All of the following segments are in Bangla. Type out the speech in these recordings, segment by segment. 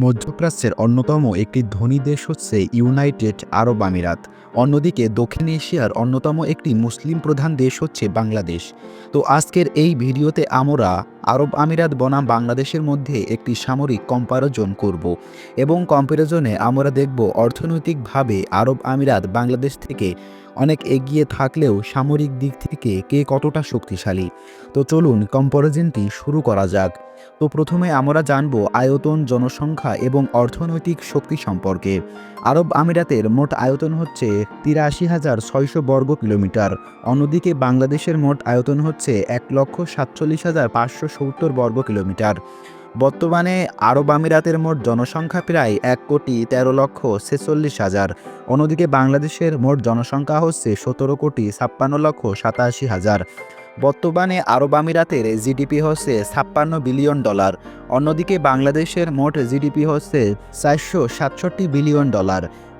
মধ্যপ্রাচ্যের অন্যতম একটি ধনী দেশ হচ্ছে ইউনাইটেড আরব আমিরাত। অন্যদিকে দক্ষিণ এশিয়ার অন্যতম একটি মুসলিম প্রধান দেশ হচ্ছে বাংলাদেশ। তো আজকের এই ভিডিওতে আমরা আরব আমিরাত বনাম বাংলাদেশের মধ্যে একটি সামরিক কম্পারিজন করব এবং কম্পারিজনে আমরা দেখব অর্থনৈতিকভাবে আরব আমিরাত বাংলাদেশ থেকে অনেক এগিয়ে থাকলেও সামরিক দিক থেকে কে কতটা শক্তিশালী। তো চলুন কম্পারিজনটি শুরু করা যাক। তো প্রথমে আমরা জানব আয়তন, জনসংখ্যা এবং অর্থনৈতিক শক্তি সম্পর্কে। আরব আমিরাতের মোট আয়তন হচ্ছে ৮৩,৬০০ বর্গ কিলোমিটার। অন্যদিকে বাংলাদেশের মোট আয়তন হচ্ছে ১,৪৭,৫৭০ বর্গ কিলোমিটার। বর্তমানে আরব আমিরাতের মোট জনসংখ্যা প্রায় ১,১,৪৬,০০০। অন্যদিকে বাংলাদেশের মোট জনসংখ্যা হচ্ছে ১৭,৫৬,৮৭,০০০। বর্তমানে আরব আমিরাতের জিডিপি হচ্ছে $৫৬ বিলিয়ন। অন্যদিকে বাংলাদেশের মোট জিডিপি হচ্ছে $৪৬৭ বিলিয়ন।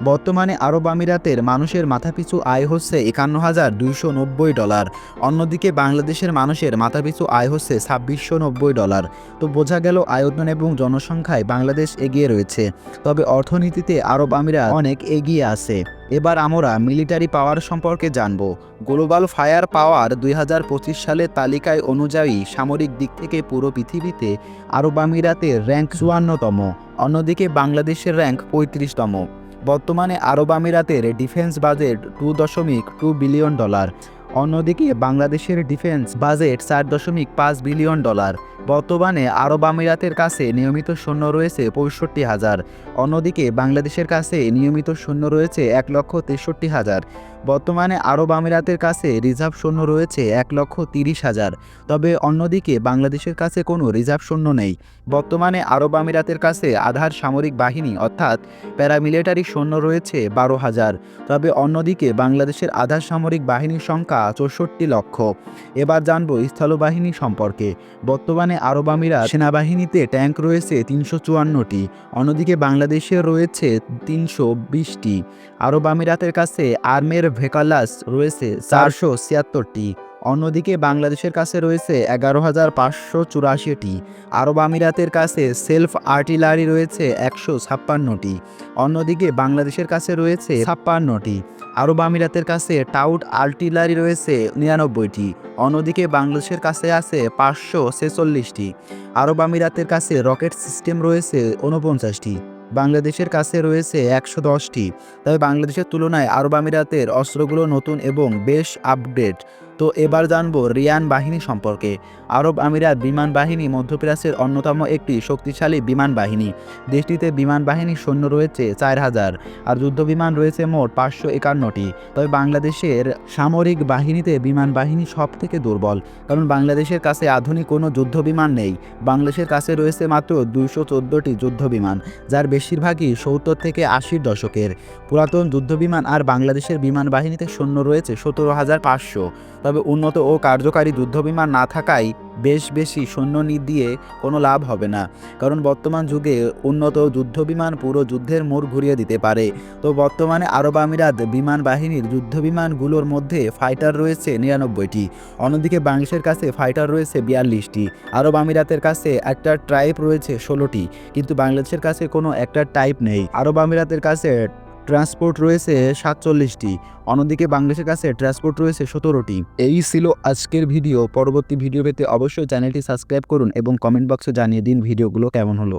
বর্তমানে আরব আমিরাতের মানুষের মাথাপিছু আয় হচ্ছে $৫১,২৯০। অন্যদিকে বাংলাদেশের মানুষের মাথাপিছু আয় হচ্ছে $২৬৯০। তো বোঝা গেল আয়তন এবং জনসংখ্যায় বাংলাদেশ এগিয়ে রয়েছে, তবে অর্থনীতিতে আরব আমিরাত অনেক এগিয়ে আছে। এবার আমরা মিলিটারি পাওয়ার সম্পর্কে জানব। গ্লোবাল ফায়ার পাওয়ার ২০২৫ সালের তালিকায় অনুযায়ী সামরিক দিক থেকে পুরো পৃথিবীতে আরব আমিরাতের র্যাঙ্ক ৫৪তম। অন্যদিকে বাংলাদেশের র্যাঙ্ক ৩৫তম। বর্তমানে আরব আমিরাতের ডিফেন্স বাজেট $2.2 বিলিয়ন। অন্যদিকে বাংলাদেশের ডিফেন্স বাজেট $4.5 বিলিয়ন। বর্তমানে আরব আমিরাতের কাছে নিয়মিত সৈন্য রয়েছে ৬৫,০০০। অন্যদিকে বাংলাদেশের কাছে নিয়মিত সৈন্য রয়েছে ১,৬৩,০০০। বর্তমানে আরব আমিরাতের কাছে রিজার্ভ সৈন্য রয়েছে ১,৩০,০০০। তবে অন্যদিকে বাংলাদেশের কাছে কোনো রিজার্ভ সৈন্য নেই। বর্তমানে আরব আমিরাতের কাছে আধার সামরিক বাহিনী অর্থাৎ প্যারামিলিটারি সৈন্য রয়েছে ১২,০০০। তবে অন্যদিকে বাংলাদেশের আধার সামরিক বাহিনীর সংখ্যা ৬৪ লক্ষ। এবার জানব স্থলবাহিনী সম্পর্কে। বর্তমানে আরব আমিরাত সেনাবাহিনীতে ট্যাঙ্ক রয়েছে ৩৫৪টি। অন্যদিকে বাংলাদেশের রয়েছে ৩২০টি। আরব আমিরাতের কাছে আর্মের ভেহিকলস রয়েছে ৪৭৬টি। অন্যদিকে বাংলাদেশের কাছে রয়েছে ১১,৫৮৪টি। আরব আমিরাতের কাছে সেলফ আর্টিলারি রয়েছে ১৫৬টি। অন্যদিকে বাংলাদেশের কাছে রয়েছে ৫৬টি। আরব আমিরাতের কাছে টাউট আর্টিলারি রয়েছে ৯৯টি। অন্যদিকে বাংলাদেশের কাছে আছে ৫৪৬টি। আরব আমিরাতের কাছে রকেট সিস্টেম রয়েছে ৪৯টি। বাংলাদেশের কাছে রয়েছে ১১০টি। তবে বাংলাদেশের তুলনায় আরব আমিরাতের অস্ত্রগুলো নতুন এবং বেশ আপগ্রেড। তো এবার জানব রিয়ান বাহিনী সম্পর্কে। আরব আমিরাত বিমান বাহিনী মধ্যপ্রাচ্যের অন্যতম একটি শক্তিশালী বিমান বাহিনী। দেশটিতে বিমান বাহিনীর সৈন্য রয়েছে ৪,০০০ আর যুদ্ধবিমান রয়েছে মোট ৫৫১টি। তবে বাংলাদেশের সামরিক বাহিনীতে বিমান বাহিনী সব থেকে দুর্বল, কারণ বাংলাদেশের কাছে আধুনিক কোনো যুদ্ধবিমান নেই। বাংলাদেশের কাছে রয়েছে মাত্র ২১৪টি যুদ্ধবিমান, যার বেশিরভাগই ৭০ থেকে ৮০ দশকের পুরাতন যুদ্ধবিমান। আর বাংলাদেশের বিমান বাহিনীতে সৈন্য রয়েছে ১৭,৫০০। তবে উন্নত ও কার্যকারী যুদ্ধবিমান না থাকায় বেশি সৈন্য দিয়ে কোনো লাভ হবে না, কারণ বর্তমান যুগে উন্নত যুদ্ধবিমান পুরো যুদ্ধের মোড় ঘুরিয়ে দিতে পারে। তো বর্তমানে আরব আমিরাত বিমান বাহিনীর যুদ্ধবিমানগুলোর মধ্যে ফাইটার রয়েছে ৯৯টি। অন্যদিকে বাংলাদেশের কাছে ফাইটার রয়েছে ৪২টি। আরব আমিরাতের কাছে একটা টাইপ রয়েছে ১৬টি, কিন্তু বাংলাদেশের কাছে কোনো একটা টাইপ নেই। আরব আমিরাতের কাছে ট্রান্সপোর্ট রয়েছে ৪৭টি। অন্যদিকে বাংলাদেশের কাছে ট্রান্সপোর্ট রয়েছে ১৭টি। এই ছিল আজকের ভিডিও। পরবর্তী ভিডিও পেতে অবশ্যই চ্যানেলটি সাবস্ক্রাইব করুন এবং কমেন্ট বক্সে জানিয়ে দিন ভিডিওগুলো কেমন হলো।